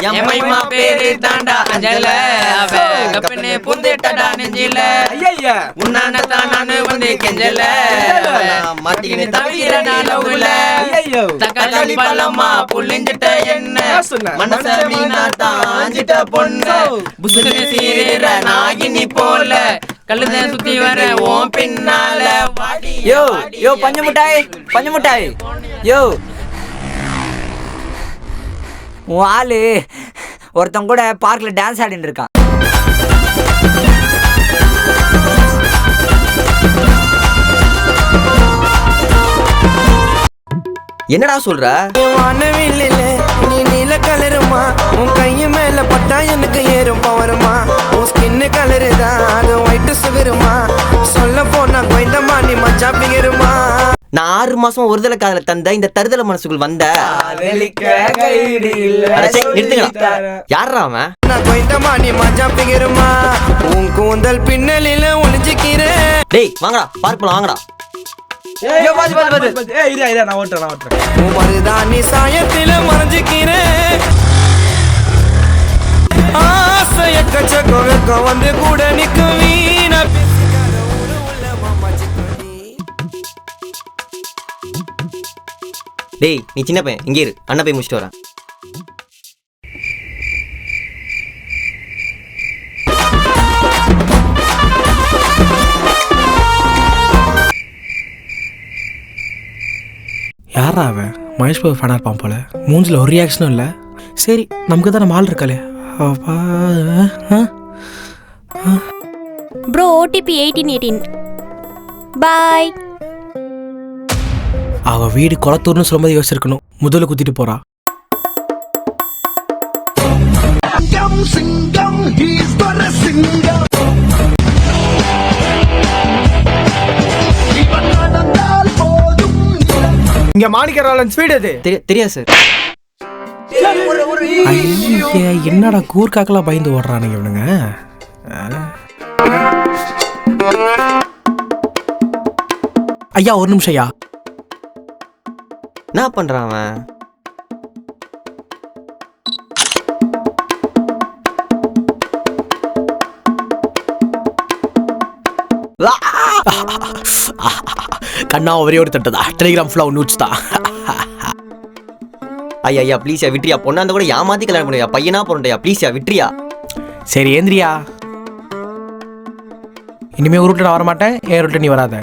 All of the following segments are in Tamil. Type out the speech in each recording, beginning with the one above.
எம்மைமா பேரு தாண்டா அஞ்சல அவ கப்பனே புந்துட்டடா நெஞ்சில ஐயா உன்னான தான் நானு வந்து கெஞ்சல மாட்டிக்கினே தவிரடா லவ்ல ஐயோ தக்காளி பழமா புள்ளிஞ்சிட்ட என்ன மனச வீணா தாஞ்சிட்ட பொண்ணு புசுனே சீரேற நாகினி போல கழுத சுத்தி வர ஓம் பின்னால யோ யோ பஞ்சு முட்டாய் யோ உன் ஆளு ஒருத்தன் கூட பார்க்ல டான்ஸ் ஆடிட்டு இருக்கான். என்னடா சொல்ற? நீ நீல கலருமா உன் கைய மேல பட்டா எனக்கு ஏறும் பவருமா உன் ஸ்கின் கலரு தான் அது ஒயிட் சுகருமா சொல்ல போனா கொய்ந்தமா நீ மச்சா பிகருமா. நான் 6 மாசம் ஒரு தடவை காதல தந்த இந்த தருதல மனசுக்குள் வந்த யாரா அவன்? நான் கொய்ந்தமா நீ மச்சா பிகருமா உன் கூந்தல் பின்னலில ஒளிஞ்சுக்கிறேன். டேய் வாங்கடா பார்க் போலாம் வாங்கடா. சாயத்தில மறைஞ்சுக்கிறேன் ஆசைய கச்ச வந்து கூட நிக்கும் வீணா. டேய் நீ சின்ன பையன் இங்கே இரு, அண்ணன் போய் முடிச்சுட்டு வரேன். யாரா அவன்? மகேஷ் பாபு ஃபேனாக இருப்பான் போல. மூஞ்சில் ஒரு ரியாக்ஷனும் இல்லை. சரி நமக்கு தான் நம்ம ஆள் இருக்காளே. ப்ரோ ஓடிபி 1818 பாய். அவ வீடு குளத்தூர்னு சொல்லும்போது யோசிச்சிருக்கணும். முதல்ல குத்திட்டு போறா. இங்க மாணிக்கராலன் ஸ்வீட் அது தெரியாது சார். என்னடா கூர்க்காக்கெல்லாம் பயந்து ஓடுறானுங்க இவனுங்க. ஐயா ஒரு நிமிஷம் ஐயா. என்ன பண்றான் அவன்? கண்ணா ஒரே ஒரு தட்டுதா. டெலிகிராம் ஃபுல்லா நோட்ஸ் தான். ஐயா ப்ளீஸ் விட்ரியா. பொண்ணா அந்த கூட ஏமாத்தி கல்யாணம் பண்ணியா. பையனா போறேன்யா ப்ளீஸ் விட்ரியா. சரி ஏந்திரியா. இனிமே ஒரு ரூட்ல நான் வர மாட்டேன். ஏன் ரூட்ல நீ வராத.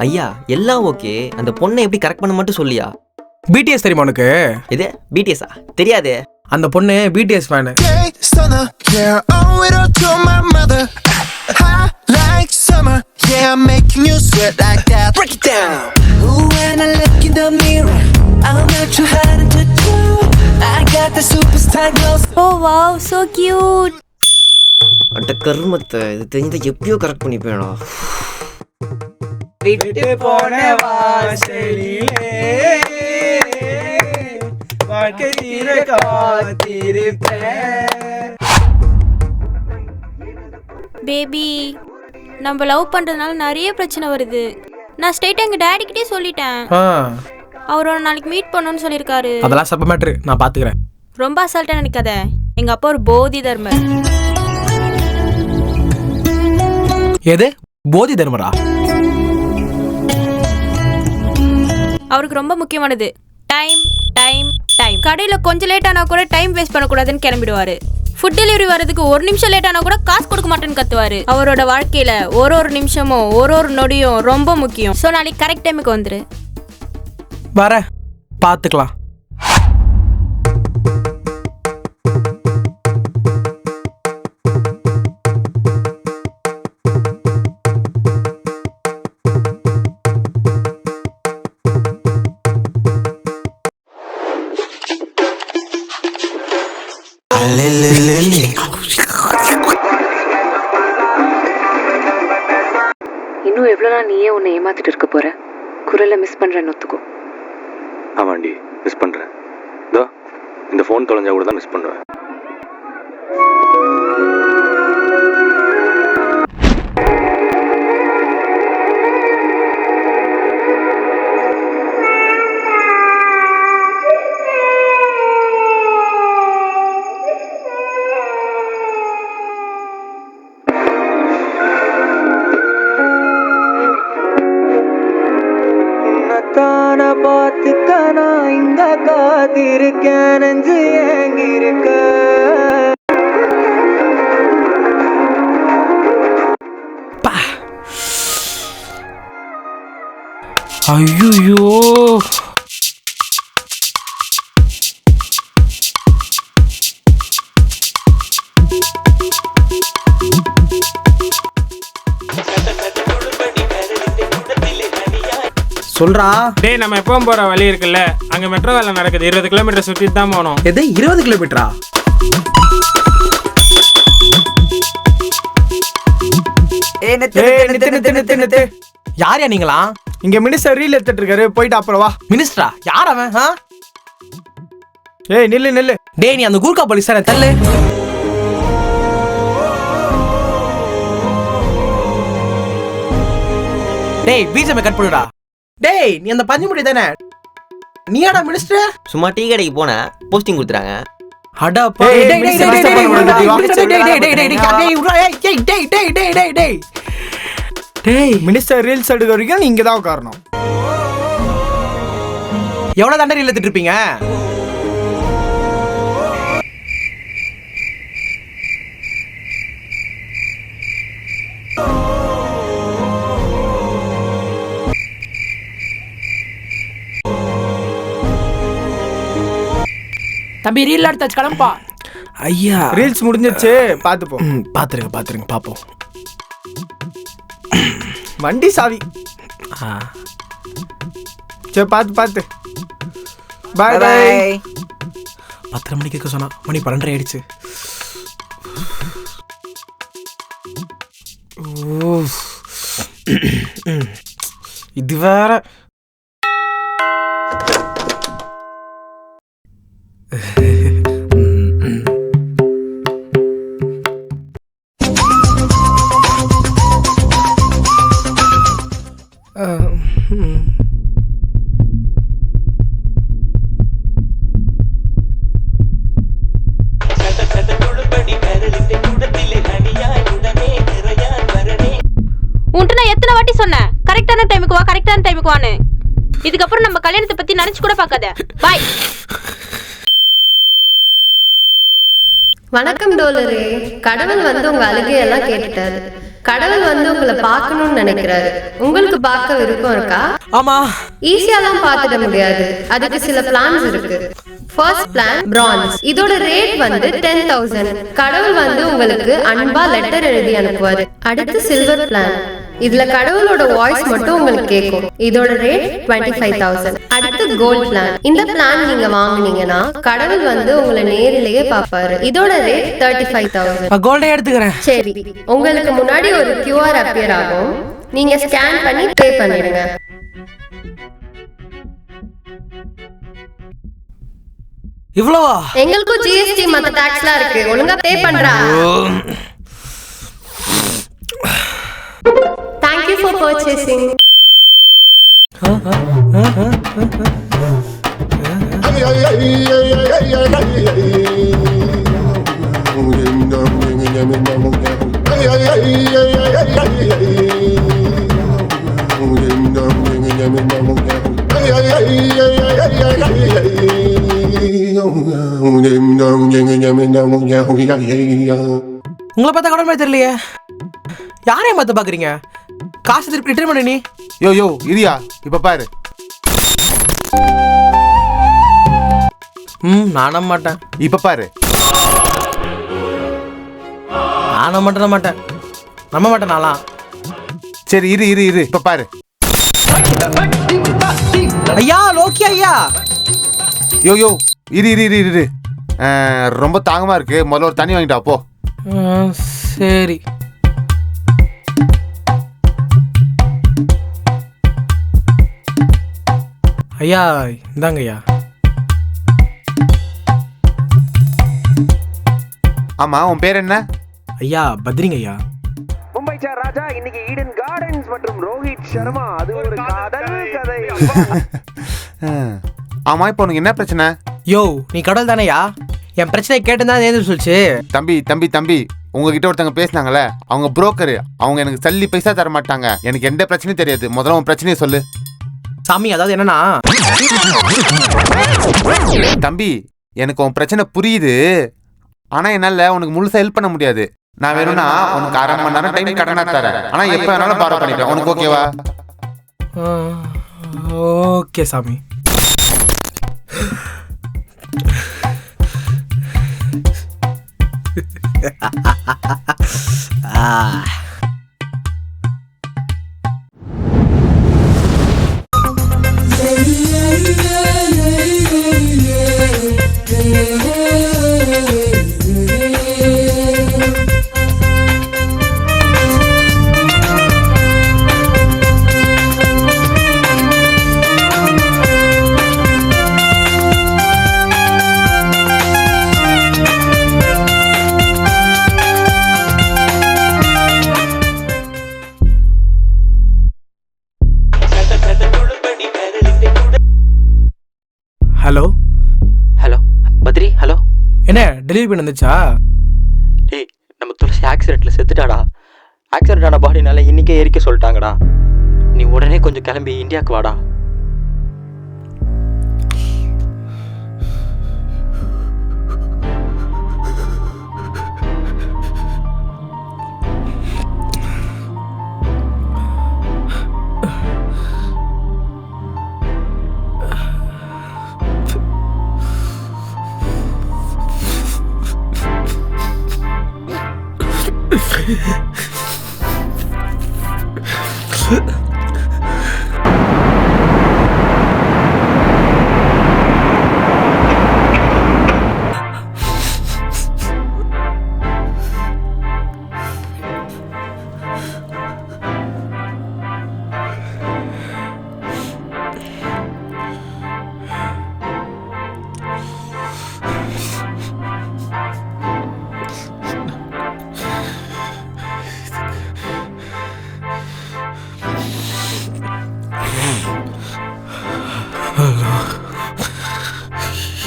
ஐயா எல்லாம் ஓகே, அந்த பொண்ணை எப்படி கரெக்ட் பண்ண மட்டும் சொல்லியா. பிடிஎஸ் தெரியுமா உனக்கு? இது பிடிஎஸ்ஸா? தெரியாது. அந்த பொண்ணு BTS fan. Oh wow, so cute. அந்த கருமத்தை இது தெரிஞ்சதை எப்படியோ கரெக்ட் பண்ணி போயடா. விட்டு போன வாசலிலே வாழ்க்கை தீர காத்திருப்பேன். பேபி நம்ம லவ் பண்றதுனால நிறைய பிரச்சனை வருது. நான் ஸ்ட்ரைட்டா எங்க டாடி கிட்டே சொல்லிட்டேன். அவர் ஒரு நாளைக்கு மீட் பண்ணணும்னு சொல்லியிருக்காரு. அதெல்லாம் சப்ப மேட்ரு, நான் பாத்துக்கிறேன். ரொம்ப அசால்ட்டா நினைக்காத. எங்க அப்பா ஒரு போதி தர்மர். எது போதி தர்மரா? அவருக்கு ரொம்ப முக்கியமானது டைம் டைம் டைம். கடையில கொஞ்சம் லேட் ஆனா கூட டைம் வேஸ்ட் பண்ணக்கூடாதுன்னு கிளம்பிடுவாரு. ஃபுட் டெலிவரி வரதுக்கு ஒரு நிமிஷம் லேட் ஆனா கூட காசு கொடுக்க மாட்டேன்னு கத்துவாரு. அவரோட வாழ்க்கையில ஒரு நிமிஷமும் ஒரு நொடியும் ரொம்ப முக்கியம். ஸோ நாளைக்கு கரெக்ட் டைமுக்கு வந்துரு. வர பாத்துக்கலாம். இன்னும் எவ்வளோ நாள் நீயே உன்னை ஏமாத்திட்டு இருக்க போற? குரலை மிஸ் பண்றேன்னு ஒத்துக்கோ. ஆமாண்டி மிஸ் பண்றேன். இதோ இந்த ஃபோன் தொலைஞ்சா கூட தான் மிஸ் பண்ணுவேன். உன்னை பார்த்துக்க நான் இங்க காத்திருக்கேன் நெஞ்சு ஏங்கிருக்க ஐயோ சொல்றா. டேய் நம்ம எப்பவும் போற வழி இருக்குல்ல, அங்க மெட்ரோ வேலை நடக்குது. 20 கிலோமீட்டர் சுத்தி தான் போகணும். எது 20 கிலோமீட்டரா? யாரையா நீங்களா? இங்க மினிஸ்டர் ரீல் எடுத்துட்டு இருக்காரு, போயிட்டு அப்புறம் வா. மினிஸ்டரா? யார் அவன்? ஏய் நில்லு நில்லு. டேய் நீ அந்த கூர்க்கா போலீஸ் தானே, தள்ளு. டேய் பீஜமே கட் பண்ணுடா. டேய் நீ அந்த பஞ்சு முடி தானே, நீயாடா மினிஸ்டர்? சும்மா டீ கடைக்கு போன போஸ்டிங் கொடுத்துறாங்க. அடா டேய் மினிஸ்டர் ரீல்ஸ் எடுக்க வரைக்கும் நீங்க தான் காரணம். எவ்வளவு தண்டனை இழுத்துட்டு இருப்பீங்க? தம்பி ரீல் எடுத்தாச்சு, கிளம்பா. ஐயா ரீல்ஸ் முடிஞ்சிச்சு, பாத்துப்போம். பாத்துருங்க பாப்போம். வண்டி சாவி. சரி பாத்து பாய் பாய். 10 மணிக்கு இருக்க சொன்னா, மணி 12 ஆயிடுச்சு. இது வேற. உன்கிட்ட நான் எத்தனை வாட்டி சொன்னேன் கரெக்டான டைமுக்கு வா, கரெக்டான டைமுக்கு வான்னு. இதுக்கப்புறம் நம்ம கல்யாணத்தை பத்தி நினைச்சு கூட பார்க்காத. பாய். வணக்கம் டோலரே. கடவுள் வந்து உங்க அழுகையெல்லாம் கேட்டுட்டாரு. கடவுள் வந்து உங்களை பார்க்கணும்னு நினைக்கிறாரு. உங்களுக்கு பார்க்க விருப்பம் இருக்கா? ஆமா. ஈஸியாலாம் பார்த்துட முடியாது, அதுக்கு சில பிளான்ஸ் இருக்கு. First plan France. இதோட ரேட் வந்து 10,000. கடவுள் வந்து உங்களுக்கு அன்பா லெட்டர் எழுதி அனுப்புவாரு. அடுத்து சில்வர் பிளான். இதுல கடவுளோட வாய்ஸ் மட்டும் உங்களுக்கு கேட்கும். இதோட ரேட் 25,000. அடுத்து கோல்ட் பிளான். இந்த பிளான் நீங்க வாங்குனீங்கன்னா கடவுள் வந்து உங்களை நேரிலேயே பாப்பாரு. இதோட ரேட் 35,000. கோல்டே எடுத்துக்கிறேன். சரி, உங்களுக்கு முன்னாடி ஒரு QR அப்பியர் ஆகும். நீங்க ஸ்கேன் பண்ணி பே பண்ணிடுங்க. இவ்வளவா? எங்களுக்கும் GST மத்த டாக்ஸ்லாம் இருக்கு, ஒழுங்கா பே பண்றா. Thank you for purchasing. உங்களை பார்த்தா கடமை தெரியலையே. யாரையும் பார்த்து பாக்குறீங்க? காசு திருப்பி ரிட்டர்ன் பண்ணு. நீ யோ இரியா, இப்ப பாரு. நானும் மாட்டேன். இப்ப பாரு. நானும் மட்டும் மாட்டேன், நம்ப மாட்டேன் நான்லாம். சரி இரு இப்ப பாரு. ஐயா லோக்கி ஐயா. யோ இரு ரொம்ப தாகமா இருக்கு, முதல்ல ஒரு தண்ணி வாங்கிட்டா போ. சரி. ஐயா இந்தாங்க ஐயா. ஆமா, உன் பேர் என்ன? ஐயா பத்ரிங்க ஐயா. மும்பை சார் ராஜா, இன்னைக்கு ஈடன் கார்டன்ஸ் மற்றும் ரோஹித் சர்மா, அது ஒரு காதல் கதை. ஆமா, இப்போ உனக்கு என்ன பிரச்சனை? யோ நீ கடவுள் தானேயா? என் பிரச்சனை கேட்டுதான் நேர்ந்து சொல்லிச்சு. தம்பி உங்ககிட்ட ஒருத்தங்க பேசினாங்கல்ல, அவங்க புரோக்கரு. அவங்க எனக்கு சல்லி பைசா தர மாட்டாங்க. எனக்கு எந்த பிரச்சனையும் தெரியாது. முதல்ல உன் பிரச்சனையை சொல்லு. சாமி அதாவது என்னன்னா தம்பி எனக்கு உன் பிரச்சனை புரியுது. ஆனா என்னால உனக்கு முழுசா ஹெல்ப் பண்ண முடியாது. நான் வேணும்னா உனக்கு 1/2 மணி நேரம் டைம் கடனா தரேன். ஆனா எப்ப வேணாலும் பாரோ பண்ணிட்டேன். உனக்கு ஓகேவா? ஓகே சாமி. Hello hello Badri, hello. என்ன டெலிவரி பண்ண வந்துச்சா? டேய், நம்ம துளசி ஆக்சிடென்ட்ல செத்துட்டாடா. ஆக்சிடென்ட் ஆன பாடினால இன்னைக்கே எரிக்க சொல்லிட்டாங்கடா. நீ உடனே கொஞ்சம் கிளம்பி இந்தியாவுக்கு வாடா.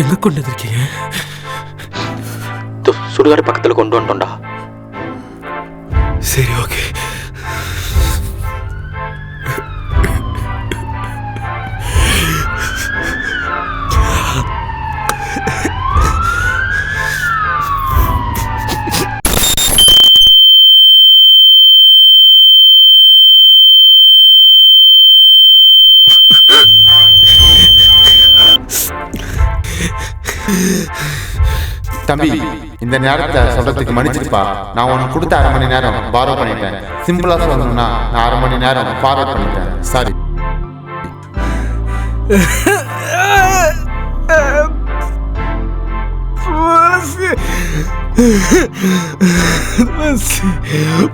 எங்க கொண்டு வந்திருக்கீங்க? சுடுகாடு பக்கத்துல கொண்டு வந்துட்டோம்டா. சரி ஓகே. தம்பி இந்த நேரத்தை சொல்றதுக்கு மன்னிச்சுப்பா. நான் உனக்கு கொடுத்த 1/2 மணி நேரம் பாரோ பண்ணிட்டேன். சிம்பிளா சொல்லணும்னா நான் 1/2 மணி நேரம் ஃபார்வர்ட் பண்ணிட்டேன். சாரி.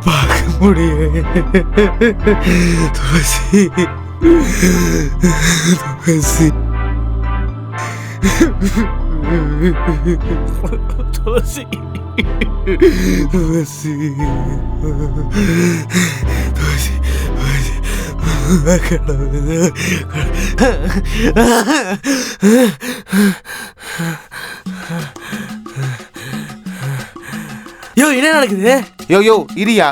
பார்க்க முடியும். துளசி துளசி துளசி துளசி துளசி யோ என்ன நடக்குது? யோ யோ இரியா,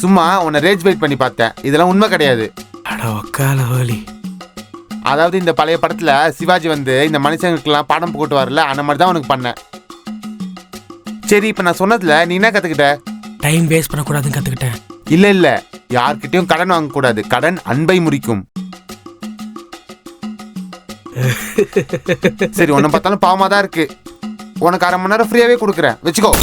சும்மா உன்னை ரேஜ் வெயிட் பண்ணி பார்த்தேன். இதெல்லாம் உண்மை கிடையாது. அட ஒக்கால வலி. அதாவது இந்த பழைய படத்துல சிவாஜி வந்து இந்த மனுஷங்களுக்கெல்லாம் பாடம் போட்டு வரல, அந்த மாதிரி தான் உனக்கு பண்ணேன். சரி, இப்ப நான் சொன்னதுல நீ என்ன கத்துக்கிட்ட? டைம் வேஸ்ட் பண்ணக்கூடாதுன்னு கத்துக்கிட்டேன். இல்ல இல்ல, யார்கிட்டயும் கடன் வாங்க கூடாது. கடன் அன்பை முறிக்கும். சரி, உன்னை பார்த்தாலும் பாவமா தான் இருக்கு. உனக்கு 1/2 மணி நேரம் ஃப்ரீயாவே கொடுக்குறேன், வச்சுக்கோ.